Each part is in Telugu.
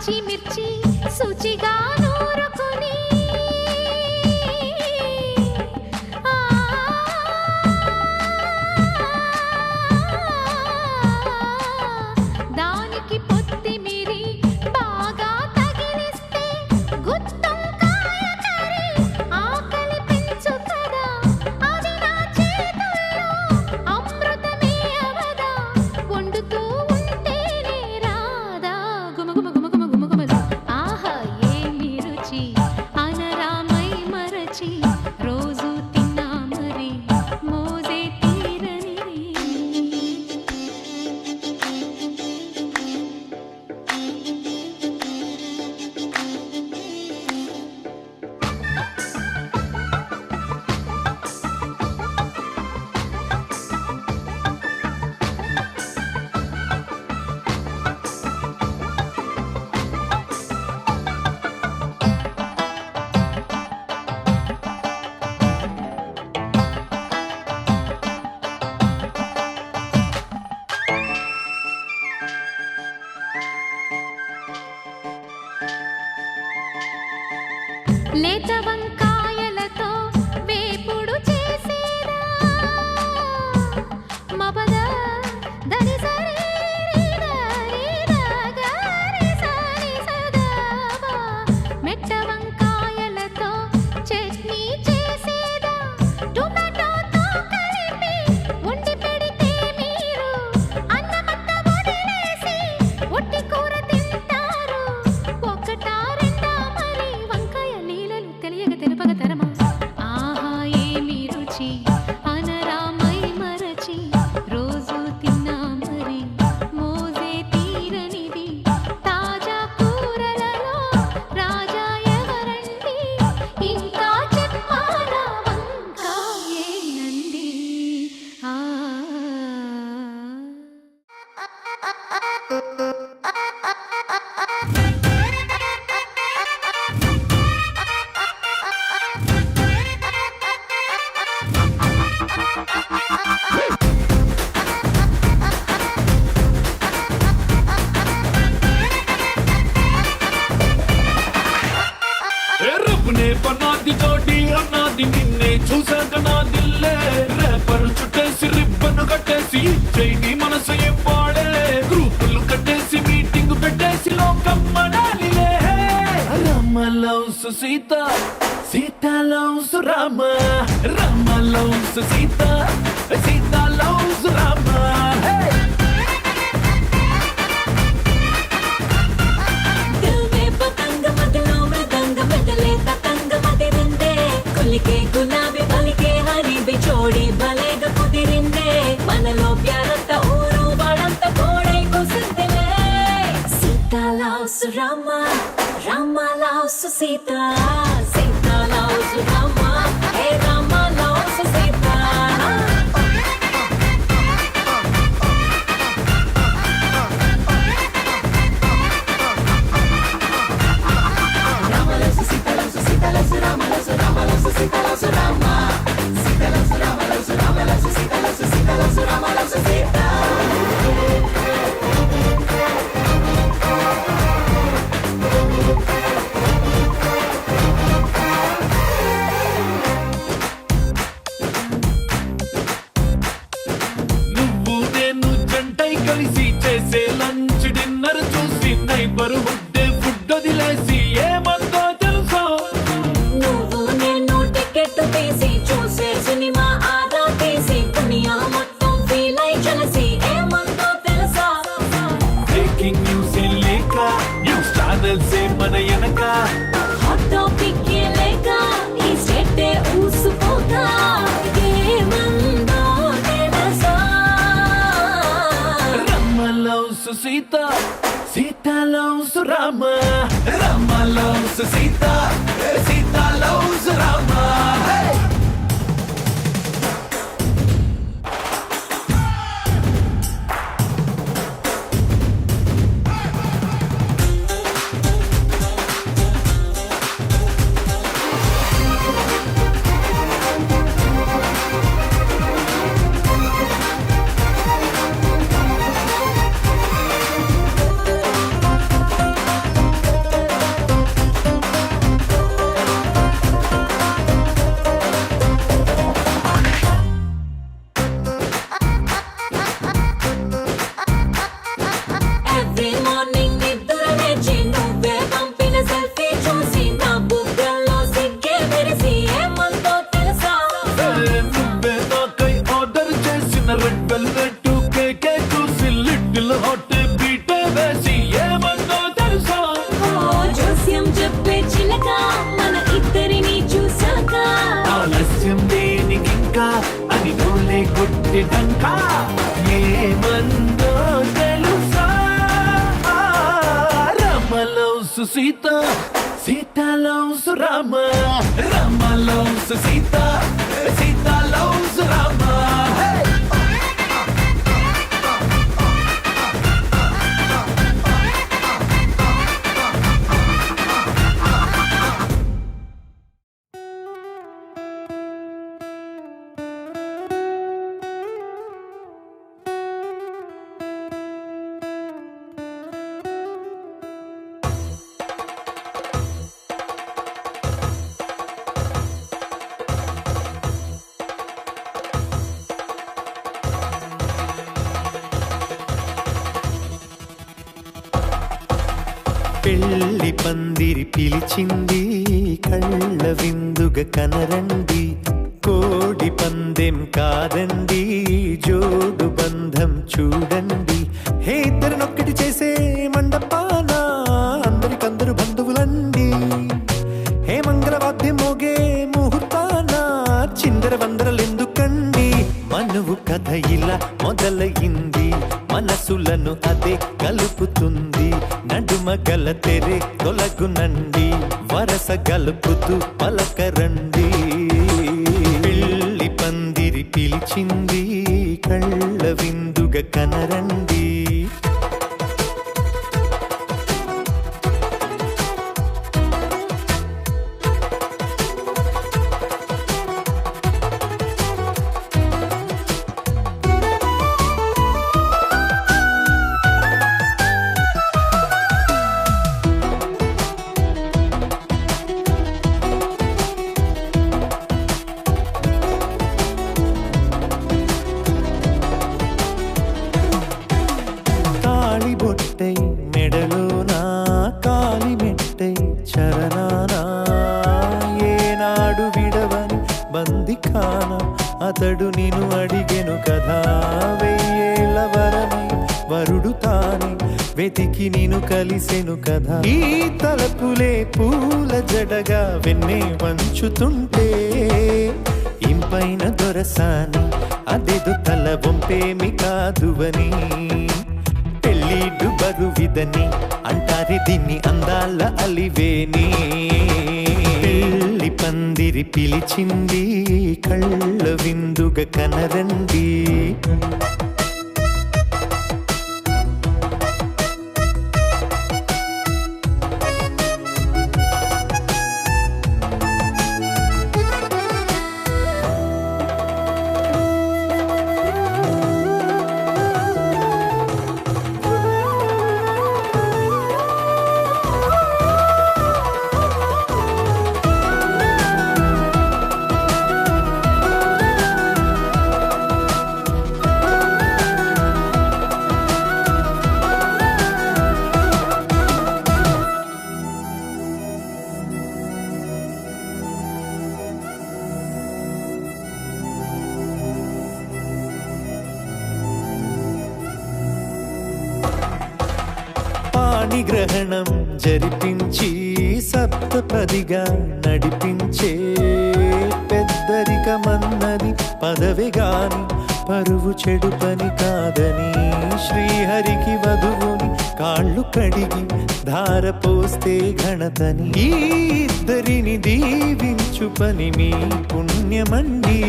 పచ్చిమిర్చి శుచిగా నూరుకుని దానికి పొత్తిమిరి బాగా తగిలిస్తే గుత్తొంకాయ కర్రీ ఆకలి పెంచు కదా, అది నా చేతుల్లో అమృతమే అవదా, వండుతూ ఉంటేనే రాదా గుమగుమ గుమగుమ గుమగుమలు. ఆహా ఏమి రుచి అనరామై మరచి రోజు తిన్నా మరి మోజే తీరనిది. లేత వంకాయలతో వేపుడు చేసేదా మబద దరి సరి గరి సరి సదావా. మెట్ట వంకాయలతో చట్నీ చేసేదా టొమాటోతో కలిపి వండి పెడితే మీరు అన్నమత్త వదిలేసి ఒట్టి కూర తింటారు. ఒకటా రెండా మరి వంకాయ లీలలు తెలియక తెలుపక తరమా. ఆహా ఏమి రుచి అనరామై మరచి రోజు తిన్నా మరి మోజే తీరనిది. తాజా కూరలలో రాజా ఎవరండి, ఇంకా చెప్పాలా వంకాయేనండి. ఆ రబ్బునే పన్నాది జోడి అన్నాది నిన్నే చూసాక నా దిల్లే, రేపరు చుట్టేసి రిబ్బను కట్టేసి చైని మనసు ఏం పాడే, గ్రూపులు కట్టేసి మీటింగ్ పెట్టేసి లోకం మనాలిలే. Rama loves Sita, Sita loves Rama, Rama loves Sita, Sita loves Rama. కొలికే గులాబీ పలికే హరి బిచోడి భలేగా కుదిరిందే, మనలో ప్యారంత ఊరు వాడంత కోడై కుసిందిలే. Sita loves Rama, Rama loves Sita, Sita loves Rama, hey Rama loves Sita. నువ్వు నేను జంటై కలిసి చేసే లంచ్ డిన్నర్ చూసి నైబర్ హుడ్డే ఫుడ్ వదిలేసి ఏమందో తెలుసా. నువ్వు నేను టికెట్ తీసి చూసే సినిమా ఆదా తీసి దునియా మొత్తం ఫీల్ అయి చలసి ఏమందో తెలుసా. బ్రేకింగ్ న్యూస్ లేక న్యూస్ ఛానల్స్ మన వెనక, హాట్ టాపిక్ లేక ఈ స్టేట్ ఊసిపోతా ఏమందో తెలుసా. Rama loves Sita, Sita loves Rama, Rama loves Sita, Sita loves Rama. వేసి ఏమందో తెలుసా? ఓ జోస్యం చెప్పే చిలక మన ఇద్దరిని చూసాక ఆలస్యం దేనికింకా అని నోలే కొట్టినంకా ఏమందో తెలుసా? రామలోసు సీత, సీతలోసు రామ, రామలోసు సీత, సీతలోసు రామ. పెళ్లి పందిరి పిలిచింది కళ్ళ విందుగా కనరండి, కోడి పందెం కాదండి జోడు బంధం చూడండి. హే ఇద్దరినొక్కటి చేసే మండపాన అందరికందరు బంధువులండి, హే మంగళవాద్యం మోగే ముహూర్తాన చిందర వందరలెందుకండి. మనువు కథ ఇలా మొదలయింది, మనసులను అదే కలుపుతుంది, నడుమ గల తెరే తొలగునండి, వరస గలుపుతూ పలకరండి. పెళ్లి పందిరి పిలిచింది కళ్ళ విందుగా కనరండి. బొట్టై మెడలోనా కాలి మెట్టై చరణానా ఏనాడు విడవని బందిఖాన అతడు నిన్ను అడిగెను కదా, వెయ్యేళ్ళ వరమై వరుడు తానే వెతికి నిన్ను కలిసెను కదా. ఈ తలపులే పూల జడగా వెన్నే వంచుతుంటే ఇంపైన దొరసాని అదేదో తల వంపేమి కాదువని, పెళ్ళిడు బరువిదని అంటారే దీన్ని అందాల అలివేని. పెళ్లి పందిరి పిలిచింది కళ్ళ విందుగా కనరండి. పాణిగ్రహణం జరిపించి సప్తపదిగా నడిపించే పెద్దరికమన్నది పదవి గాని పరువు చెడు పని కాదని, శ్రీహరికి వధువుని కాళ్ళు కడిగి ధార పోస్తే ఘనతని, ఈ ఇద్దరిని దీవించు పని మీ పుణ్యమండి.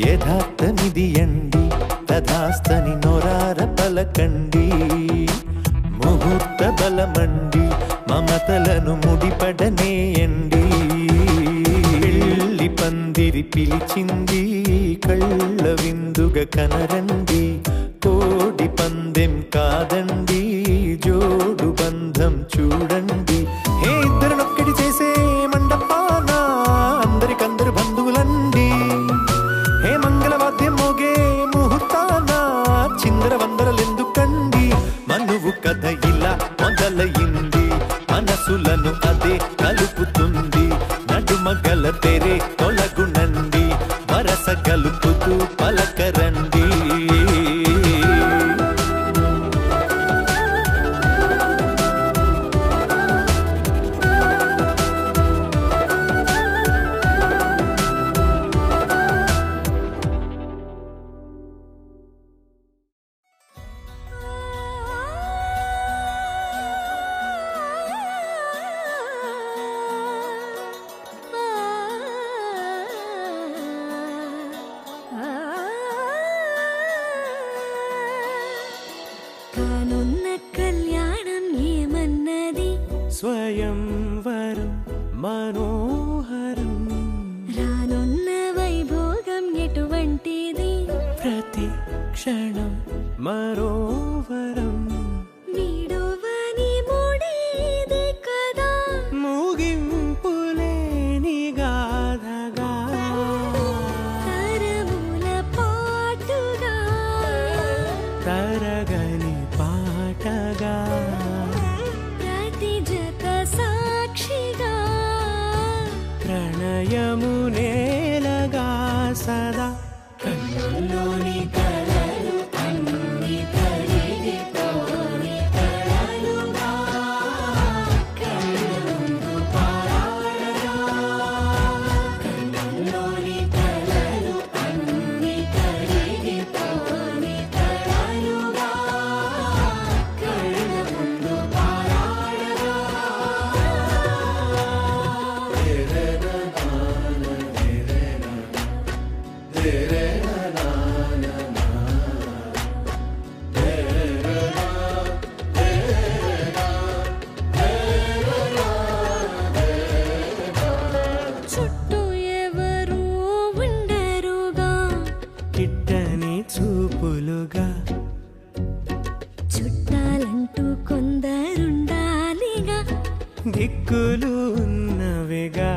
యథార్థమిది అండి తథాస్తని నొరార పలకండి, ముహూర్త బలమండి మమతలను ముడిపడనేయండి. పెళ్లి పందిరి పిలిచింది కళ్ళ విందుగా కనరండి, కోడి పందెం కాదండి జోడు బంధం చూడండి. హే ఇద్దరినొక్కటి చేసే మండపాన అందరికందరు బంధువులండి, హే మంగళవాద్యం మోగే ముహూర్తాన చిందర వందరలెందుకండి. మనువు కథ ఇలా మొదలయింది, మనసులను అదే కలుపుతుంది, నడుమ గల తెరే తొలగునండి, వరస గలుపుతూ పలకరండి. కళ్యాణం ఏమన్నది స్వయంవరం మనోహరం రానున్న వైభోగం ఎటువంటిది ప్రతి క్షణం మరోవరం వీడోవని మూడేది కదా ముగింపులేని గాథగా తరముల పాటుగా తరగని పాటగా ప్రతి జత సాక్షిగా ప్రణయము నేలగా సదా కన్నుల్లోని కలలు అన్ని కరిగిపోని కలలుగా కళ్ళుందు పారాడగా కన్నుల్లోని కలలు అన్ని కరిగిపోని కలలుగా కళ్ళుందు పారాడగా చుట్టూ ఎవరు ఉండరుగా కిట్టని చూపులుగా చుట్టాలంటూ కొందరుండాలిగా దిక్కులు ఉన్నవిగా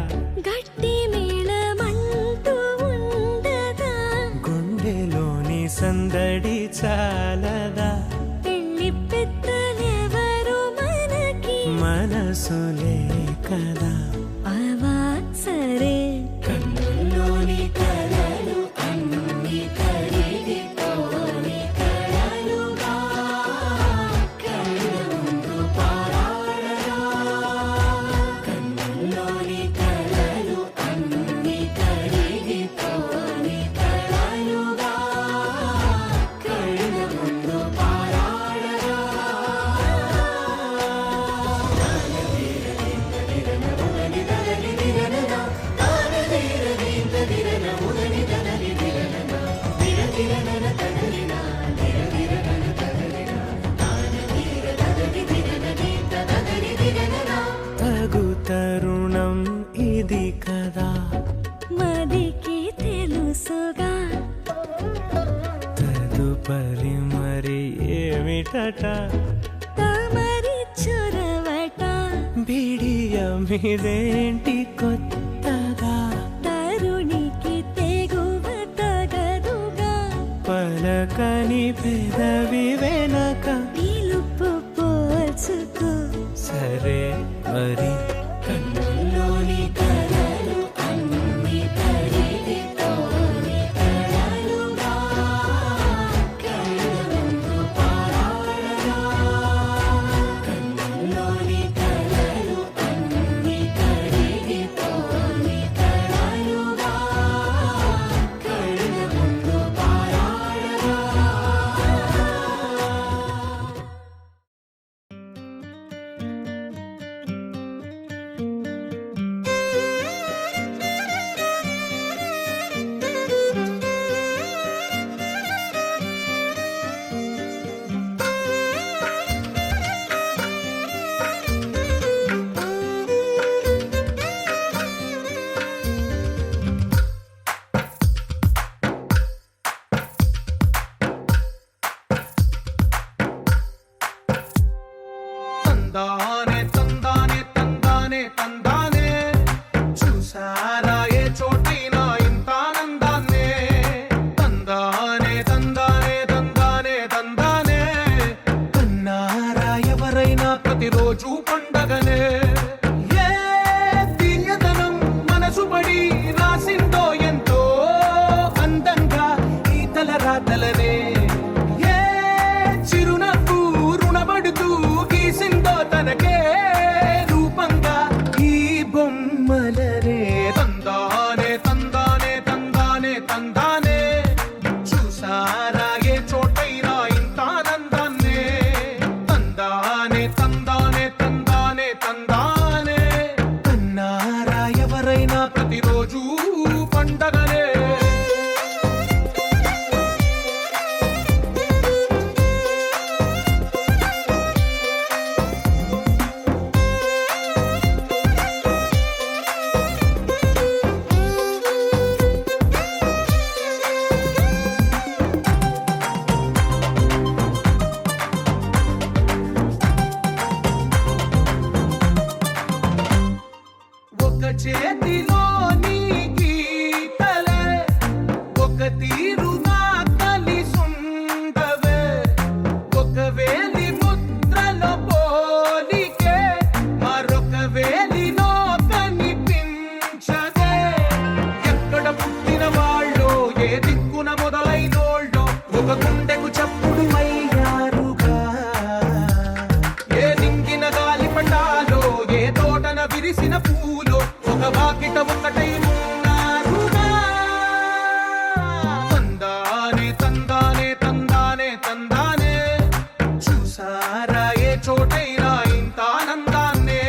గట్టి మేళమంటూ ఉండదా గుండెలోని సందడి చాలదా పెళ్లి పెద్దలెవరు మనకి మనసులే కదా అవా సరే కన్నుల్లోని కలలు అన్ని కరిగిపోని కలలుగా కళ్ళుందు పారాడగా కన్నుల్లోని కలలు అన్ని కరిగిపోని కలలుగా కళ్ళుందు పారాడగా తగు తరుణం ఇది కదా మదికి తెలుసుగా తదుపరి మరి ఏమిటట తమరి చొరవట బిడియమిదేంటి కొత్తగా తరుణికి తెగువ తగదుగా పలకని పెదవి వెనక పిలుపు పోల్చుకో సరే మరి కన్నుల్లోని కలలు అన్ని కరిగిపోని కలలుగా కళ్ళుందు పారాడగా కన్నుల్లోని కలలు అన్ని కరిగిపోని కలలుగా కళ్ళుందు పారాడగా తందానే తందానే తందానే తందానే చూసారా ఏ చోటైనా ఇంత ఆనందాన్నే తందానే తందానే తందానే తందానే కన్నారా ఎవరైనా ప్రతిరోజు పండగనే ఏ తీయదనం మనసు పడి రాసిందో ఎంతో అందంగా ఈ తలరాతలనే ఏ చిరునవ్వు రుణపడుతూ గీసిందో తనకే రూపంగా ఈ బొమ్మలనే తందానే తందానే తందానే తందానే చూసారా ఏ చోటైనా ఇంత ఆనందాన్నే తందానే తందానే తందానే తందానే కన్నారా ఎవరైనా ప్రతిరోజు పండగనే చేతిలో నీ గీతలే ఒక తీరుగా కలిసుండవే ఒక వేలి ముద్రలో పోలికే మరొక వేలిలో కనిపించదే ఎక్కడ పుట్టిన వాళ్ళో ఏ దిక్కున మొదలైనోళ్ళో ఒక గుండెకు చప్పుడు అయ్యారుగా ఏ నింగిన గాలి పటాలో ఏ తోటన విరిసిన పూలో ఒక వాకిట ఒకటై ఉన్నారుగా తందానే తందానే తందానే తందానే చూసారా ఏ చోటైనా ఇంత ఆనందాన్నే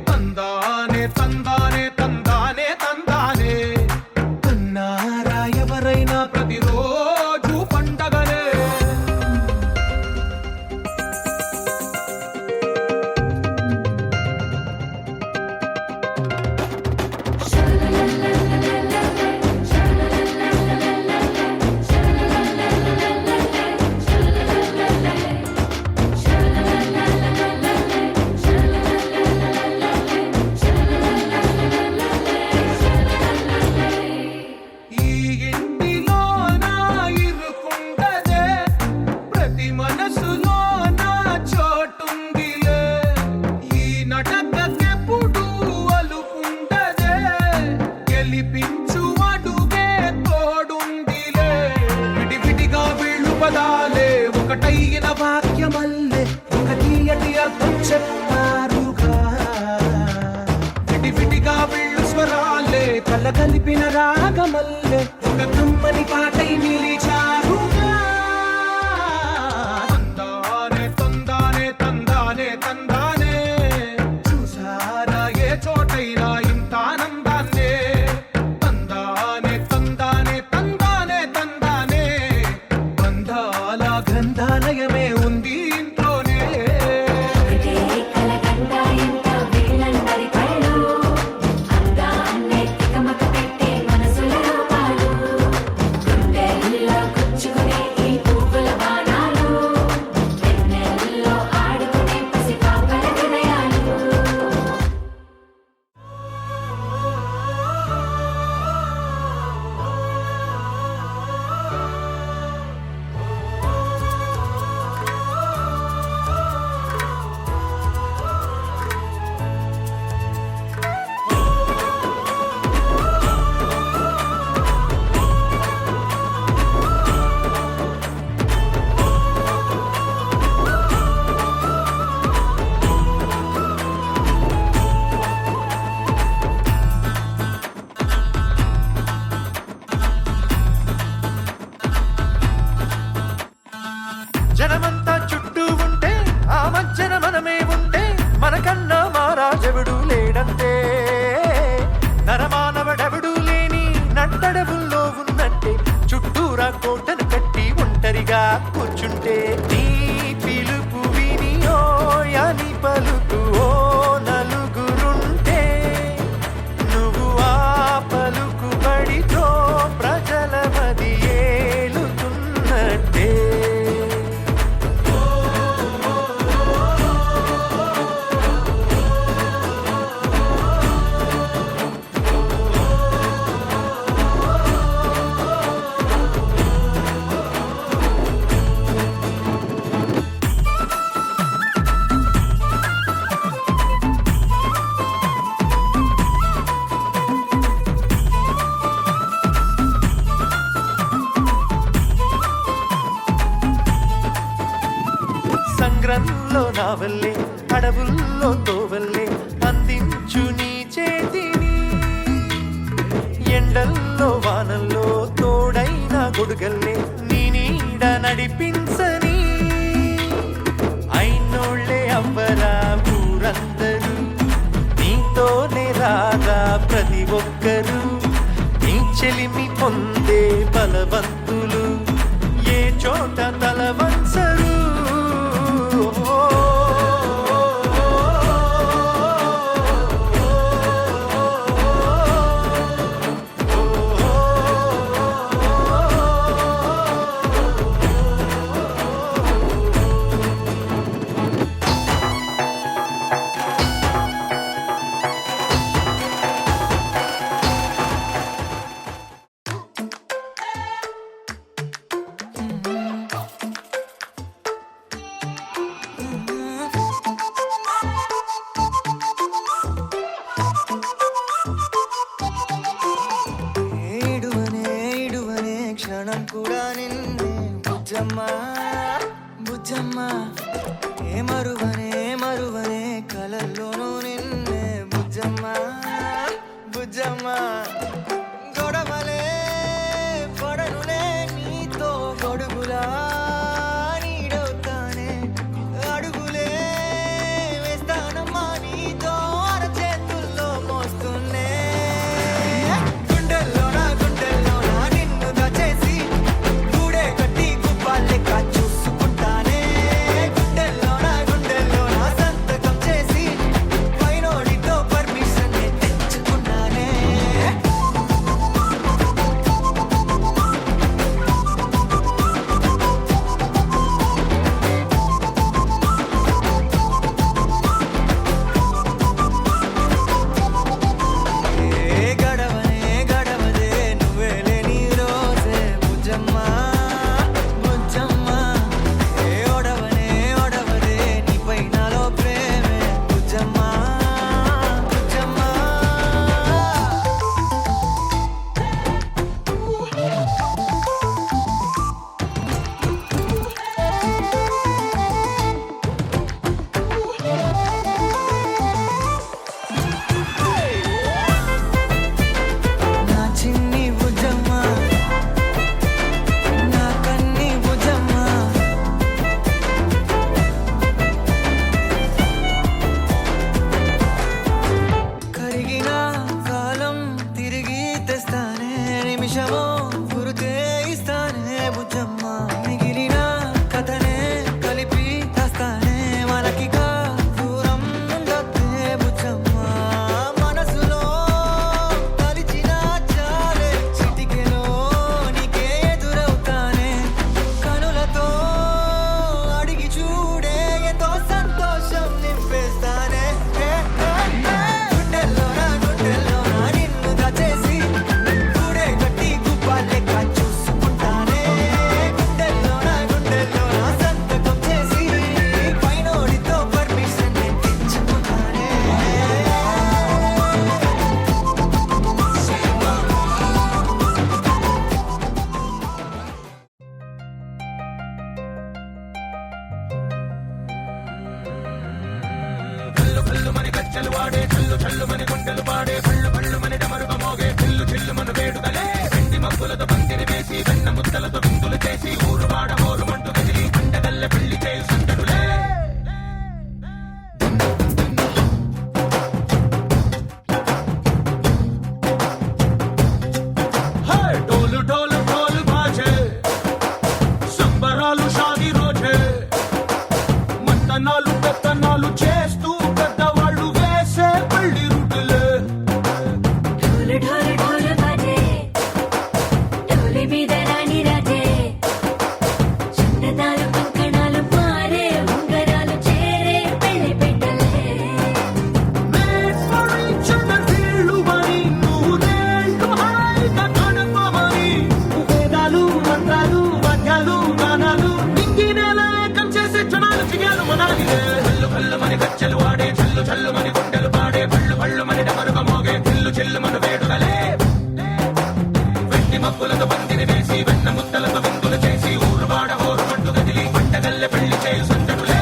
తందానే తందానే తందానే తందానే కన్నారా ఎవరైనా ప్రతిరోజు పండగనే ఈ ఇంటిలో నా ఇరుకుండదే ప్రతి మనసులో నా చోటుందిలే ఈ నటకెప్పుడు అలుపుండదే గెలిపించు అడుగే తోడుందిలే విడివిడిగా వీళ్ళు పదాలే ఒకటైన వాక్యమల్లే ఒక తీయటి అర్థం చెప్పారుగా విడివిడిగా వీళ్ళు స్వరాలే కల కలిపిన రాగమల్లే ఒక కమ్మని పాటై నిలిచారుగా తందానే తందానే తందానే తందానే చూసారా ఏ చోటైనా ఇంత ఆనందాన్నే తందానే తందానే తందానే తందానే బంధాల గ్రంథాలయమే ఉంది ఇంట్లోనే ఒకటే కలగంట ఇంత వీళ్ళందరి కళ్ళు అందాన్నే తికమక పెట్టే మనసుల రూపాలు గుండెల్లో గుచ్చుకునే ఈ పువ్వుల బాణాలు వెన్నెల్లో ఆడుకునే పసిపాపల హృదయాలు జనమంతా చుట్టూ ఉంటే ఆ మధ్యన మనమే ఉంటే మనకన్నా మారాజెవడు లేడంతే నరమానవడెవడు లేని నట్టడవుల్లో ఉన్నట్టే చుట్టూరా కోటను కట్టి ఒంటరిగా కూర్చుంటే నీ పిలుపు విని ఓ అని పలుకు ఓ నలుగురుంటే నువ్వు ఆ పలుకు బడితో ప్రజల మది ఏలుతున్నట్టే సంగ్రంలో నావల్లే అడవుల్లో తోవల్లే అందించు నీ చేతిని ఎండల్లో వానల్లో తోడైన గొడుగల్లే నీ నీడ నడిపించని అయినోళ్ళే అవ్వరా ఊరందరూ నీతోనే రాగా ప్రతి ఒక్కరూ నీ చెలిమి పొందే బలవంతులు ఏ చోట తల వంచరు గజ్జలు వాడే చల్లు చల్లు మని గుండెలు పాడే పళ్ళు పళ్ళు మని డమరుగ మోగే చిల్లు చిల్లు మన వేడుకలే వెండి మబ్బులతో పందిరి వేసి వెన్న ముద్దలతో విందులు చేసి ఊరు వాడ హోరు మంటు కదిలి పండగల్లె పెళ్లి చేయు సందడులే ढोल ढोल ढोल बाजे సంబరాలు షాదీ రోజే మంతనాలు పెత్తనాలు చేస్తూ పెద్దవాళ్ళు వేసే పెళ్లి రుటులే ढोल ढोल ढोल बाजे ढोली మీద రాణి రాజే చందనాలు కంకణాలు మారే ఉంగరాలు చేరే పెళ్లి పెట్టలే Made for each other వీళ్ళుమని నూరేళ్ళు హాయిగా గడపమని వేదాలు మంత్రాలు వాద్యాలు గానాలు నింగినేల ఏకం చేసే క్షణాలు చిగాలు మనాలిలే కళ్ళు కళ్ళు మని గజ్జలు వాడే చల్లు చల్లు మని గుండెలు పాడే పళ్ళు పళ్ళు మని డమరుగ మోగే చిల్లు చిల్లు మన వేడుకలే వెండి మబ్బులతో పందిరి వేసి వెన్న ముద్దలతో విందులు చేసి ఊరు వాడ హోరు మంటు కదిలి పంటగల్లె పెళ్లి చేయు సందడులే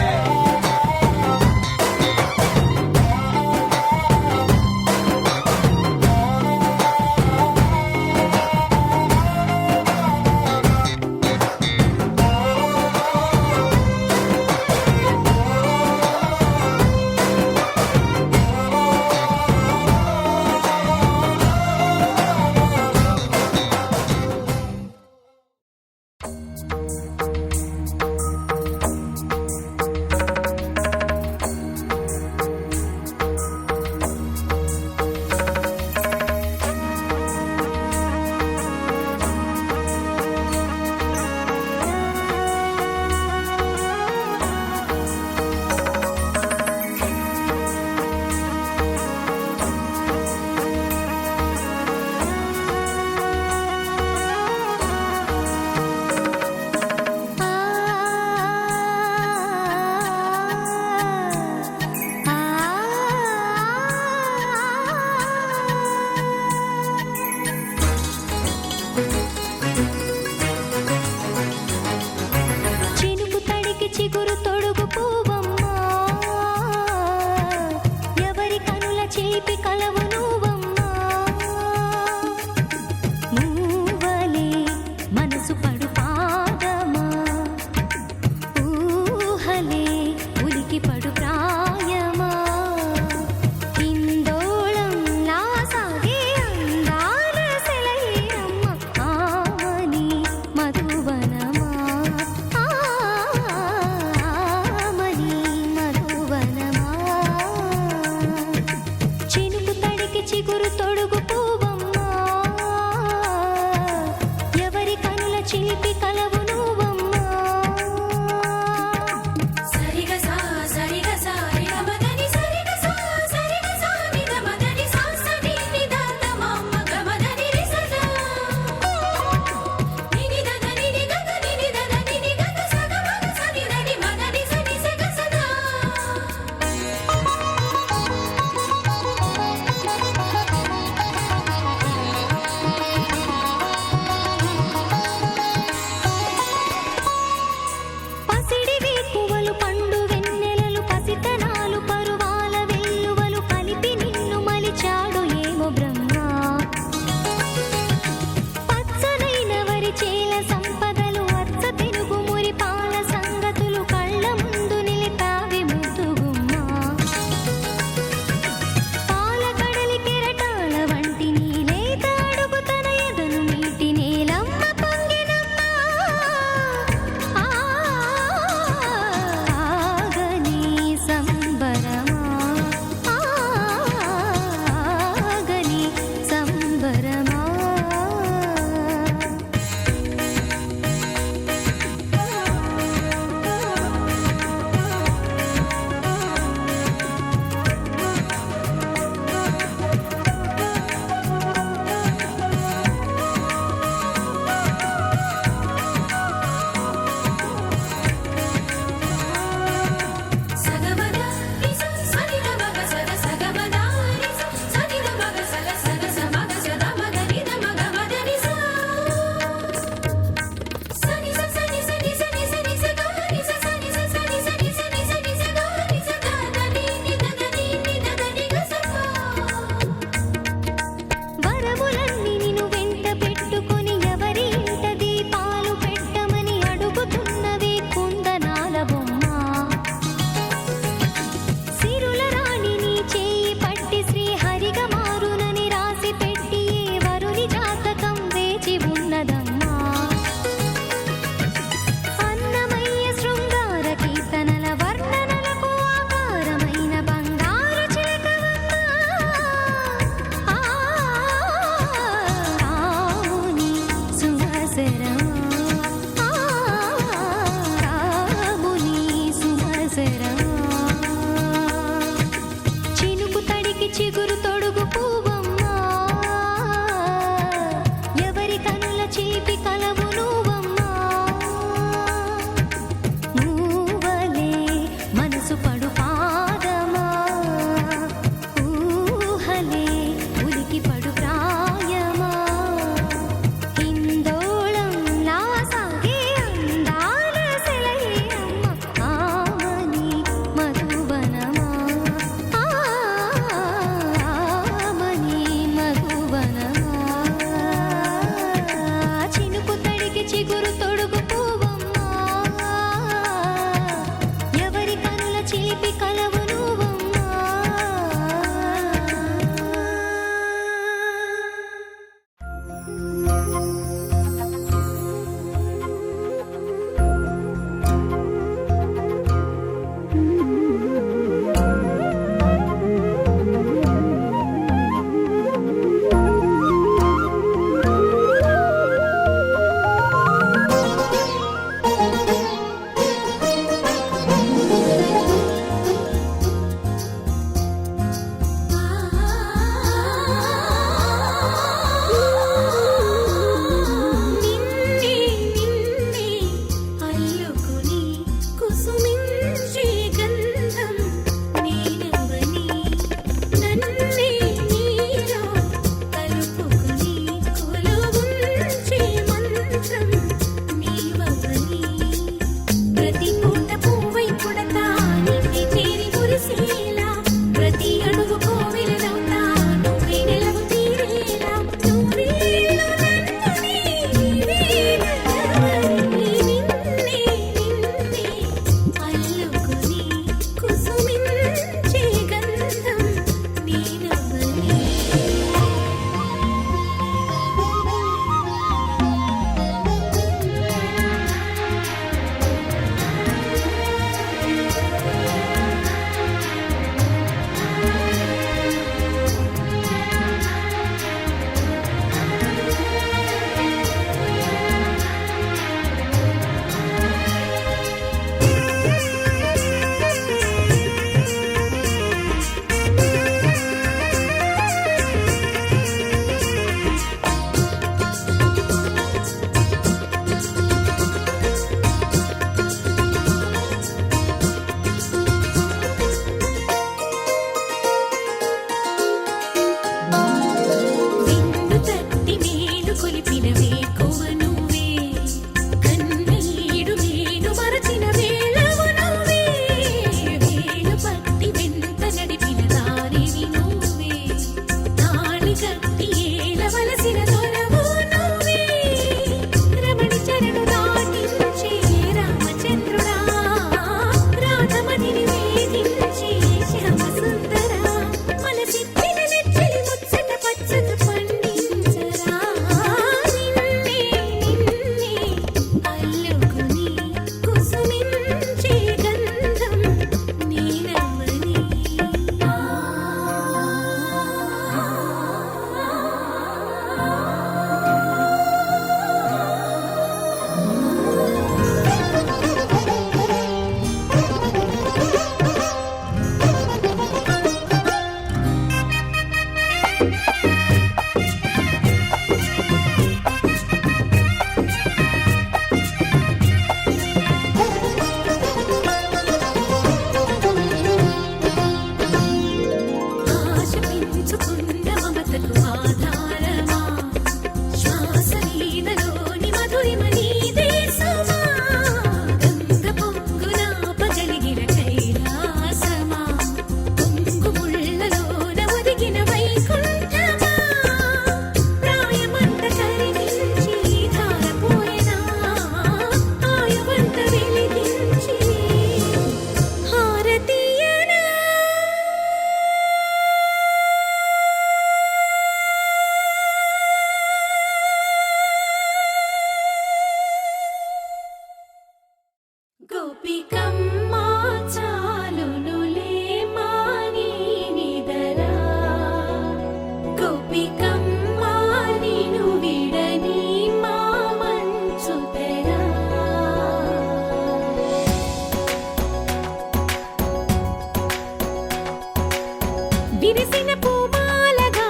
విరిసిన పూమాలగా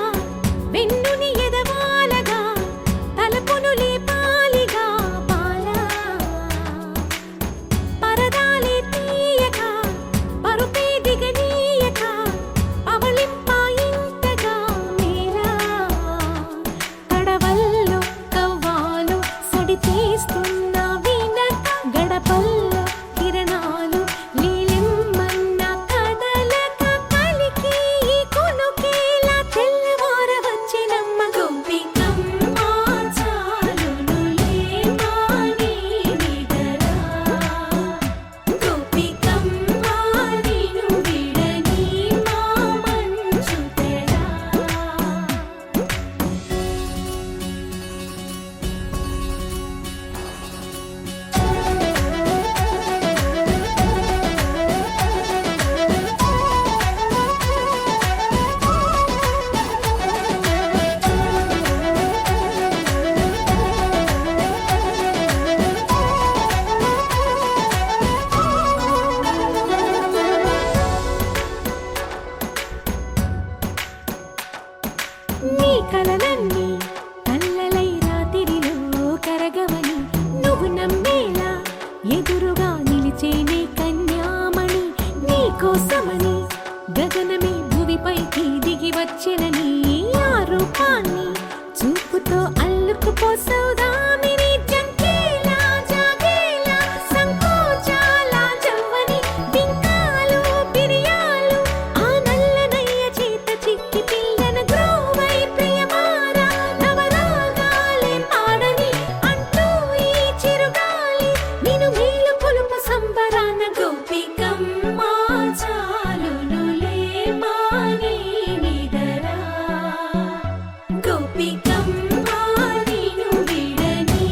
వెన్నుని ఎదవాలగా తలపును లేపాలిగా బాలా పరదాలే తీయక పరుపే దిగనీయక పవళింపాయింతగా మేలా తడవల్లో కవ్వాలు సడి చేస్తున్న వినక గడపల్లో కిరణాలు నీలిమ్మన్న కదలక కలికి ఈ కొనుకేలా తెల్లవార వచ్చినమ్మ గోపికమ్మ చాలునులే మాని విడరా గోపికమ్మ నిను విడని మా మంచు తెరా నీ కలలన్నీ కల్లలై రాత్రిలో కరగవని నువ్వు నమ్మేలా ఎదురుగా నిలిచేనే కన్యామణి నీ కోసమని గగనమే భువిపైకి దిగి వచ్చెనని ఆ రూపాన్ని చూపుతో అల్లుకుపోసౌదామిని జంకేలా జాగేలా సంకోచాల జవ్వని బింకాలు బిరియాలు ఆ నల్లనయ్య చేత చిక్కి పిల్లన గ్రోవై ప్రియమార నవరాగాలే పాడని అంటూ ఈ చిరుగాలి నిన్ను మేలు కొలుపు సంబరాన గోపికమ్మ చాలునులే మాని నిదరా గోపికమ్మ నిన్ను విడని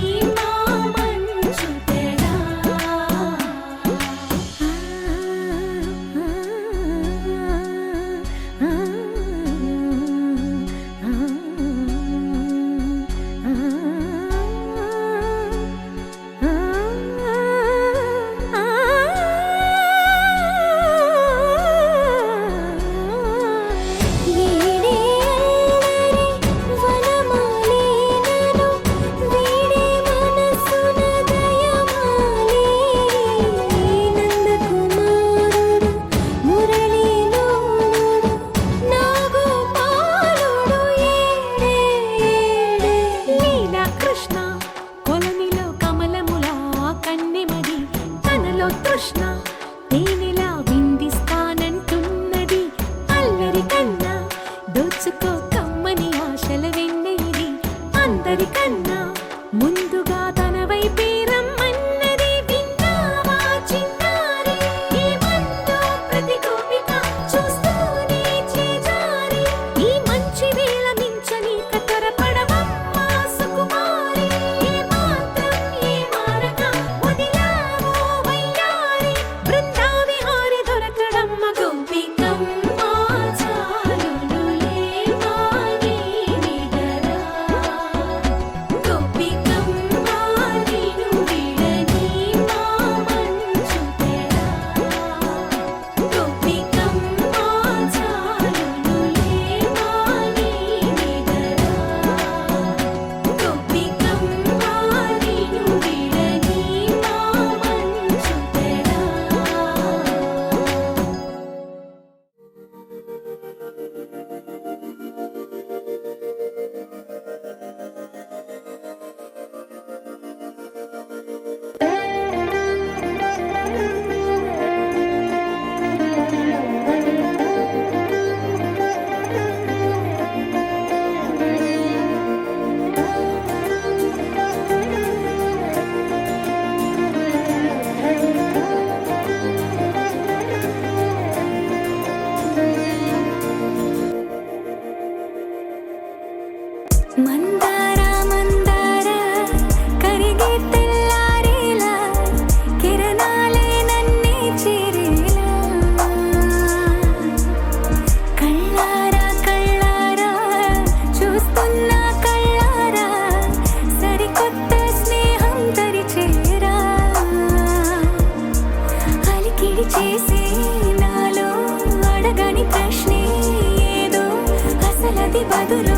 మధులో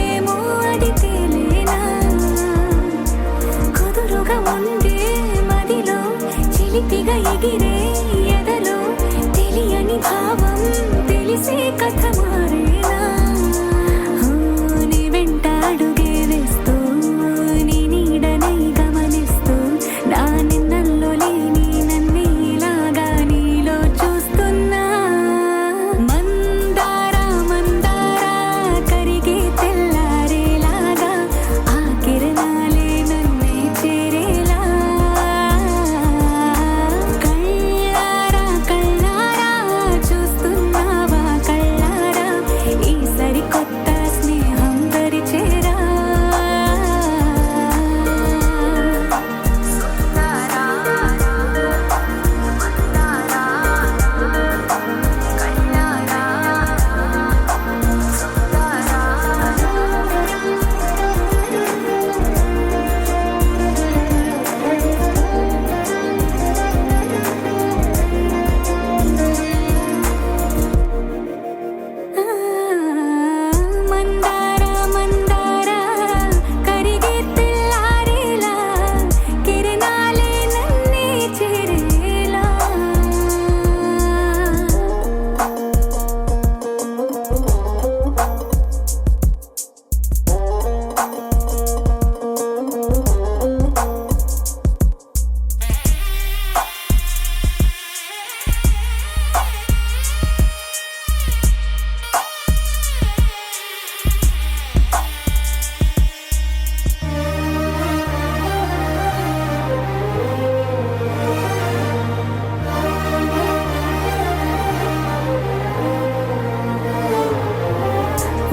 ఏమో అది తేలేనా కుదురుగా ఉండే మదిలో చిలిపిగా ఎగిరే ఎదలో తెలియని భావం తెలిసే కథ మారేనా నీ వెంట అడుగే వేస్తూ నీ నీడనై గమనిస్తూ నా నిన్నల్లో లేని నన్నే ఇలాగా నీలో చూస్తున్నా మందారా మందారా కరిగే తెల్లారేలాగా ఆ కిరణాలే నన్నే చేరేలా కళ్ళారా కళ్ళారా చూస్తున్నావా కళ్ళారా ఈ సరికొత్త స్నేహం దరిచేరా మందారా మందారా కరిగే తెల్లారేలా కిరణాలే నన్నే చేరేలా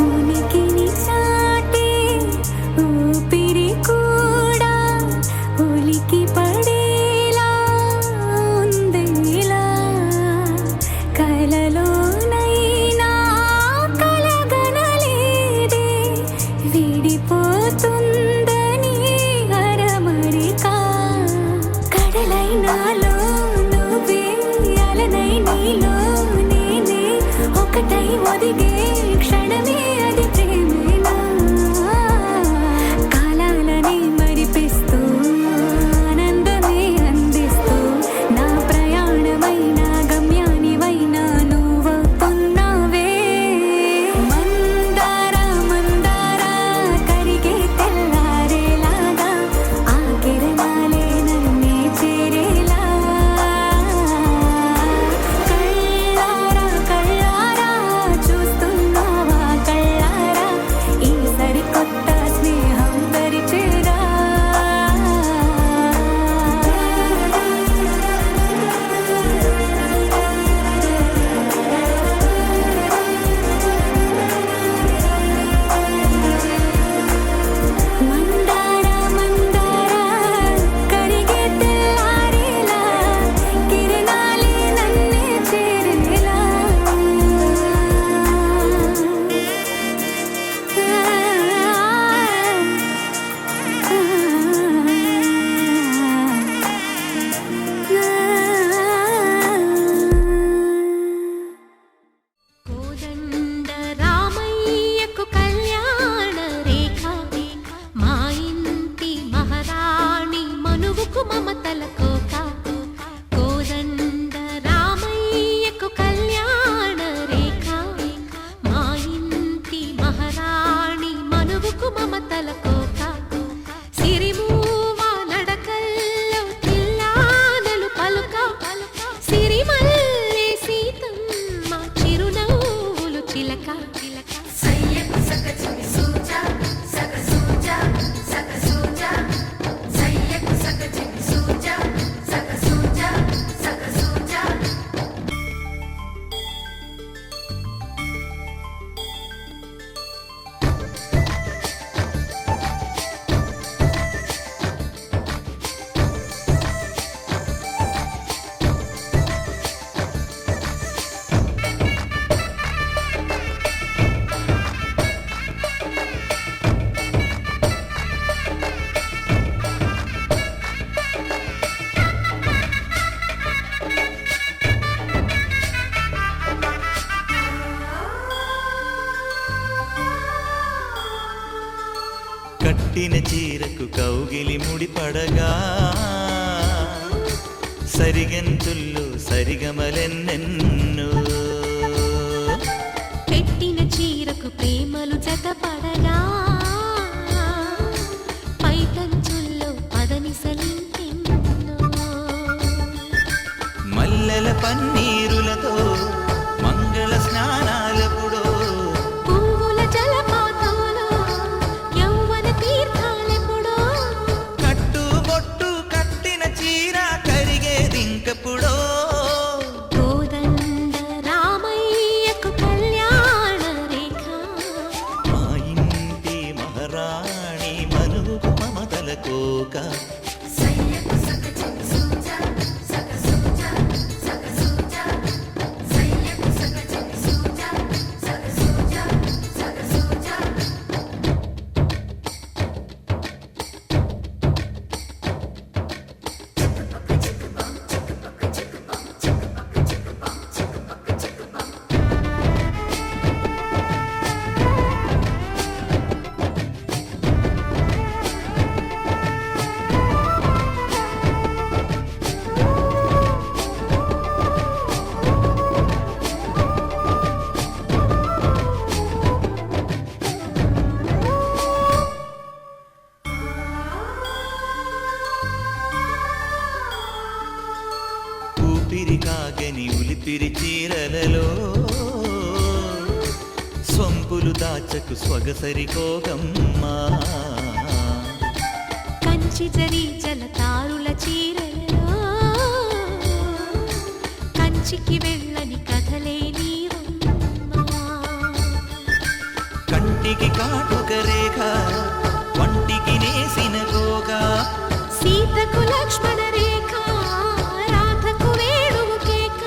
ఉనికిని చాటే ఊపిరి కూడా ఉలికి పడేలా ఉందేలా కలలోనైనా కలగనలేదే విడిపోతుందని అరమరిక కడలైనాలో నువ్వే అలనై నీలో నేనే ఒకటై ఒదిగే క్షణమే అది ప్రేమేనా కాలాలని మరిపిస్తూ ఆనందమే అందిస్తూ నా ప్రయాణమైన గమ్యానివైనా నువ్వవుతున్నావే మందారా మందారా కరిగే తెల్లారేలాగా ఆ కిరణాలే నన్నే చేరేలా కళ్ళారా కళ్ళారా చూస్తున్నావా కళ్ళారా కట్టిన చీరకు కౌగిలి ముడిపడగా సరిగంతుల్లో సరిగమలెన్నెన్నో పెట్టిన చీరకు ప్రేమలు జతపడగా పైకంచుల్లో పదనిసలింకెన్నో మల్లెల పన్నీరులతో మంగళ స్నానాలెప్పుడో పువ్వుల జలపాతంలో యౌవన తీర్థాలెప్పుడో కట్టుబొట్టు కట్టిన చీర కరిగేదింకప్పుడో కోదండ రామయ్యకు కళ్యాణ రేఖ మా ఇంటి మహారాణి మనువుకు మమతల కోక ఊపిరి కాగని ఉలిపిరి చీరలలో స్వంపులు దాచకు స్వగసరి కోగమ్మా కంచి జరి జలతారుల చీరలలో కంచికి వెళ్ళని కథలే నీవమ్మా కంటికి కాటుక రేఖ వంటికి నేసిన కోగా సీతకు లక్ష్మణ రేఖ రాధకు వేణువు కేక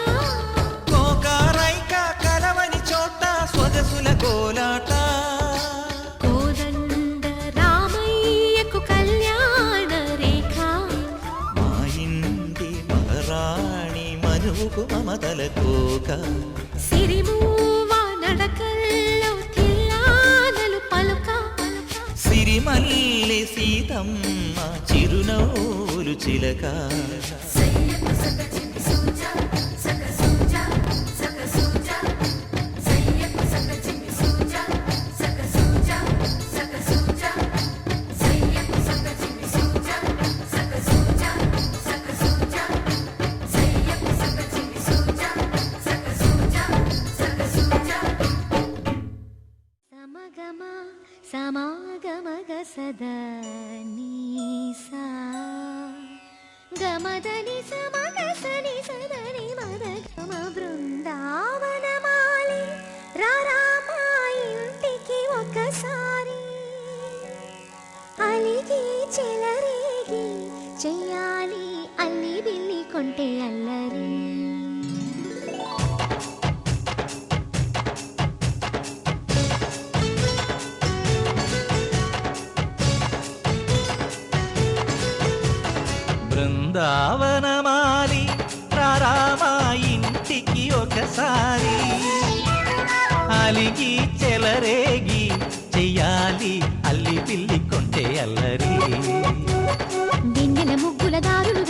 కోకారైక కలవని చోట స్వగసుల కోలాట కోదండ రామయ్యకు కళ్యాణ రేఖ మా ఇంటి మహారాణి మనువుకు మమతల కోక సిరిమూవ నడకల్లో తిల్లానలు పలుక సిరిమల్లె సీతమ్మ చిరునవ్వులు చిలక సమగమ సమాగమగ సదా నీసా గమదని సమగ సని సదని మదగమ బృందావనమాలి రారామా ఇంటికి ఒకసారి అలిగి చెలరేగి చెయ్యాలి అల్లి బిల్లి కొంటే అల్లరి బృందావనమాలి రారామా ఇంటికి ఒకసారి అలిగి చెలరేగి చెయ్యాలి అల్లి పిల్లి కొంటే అల్లరి దిన్నెల ముగ్గుల దారులు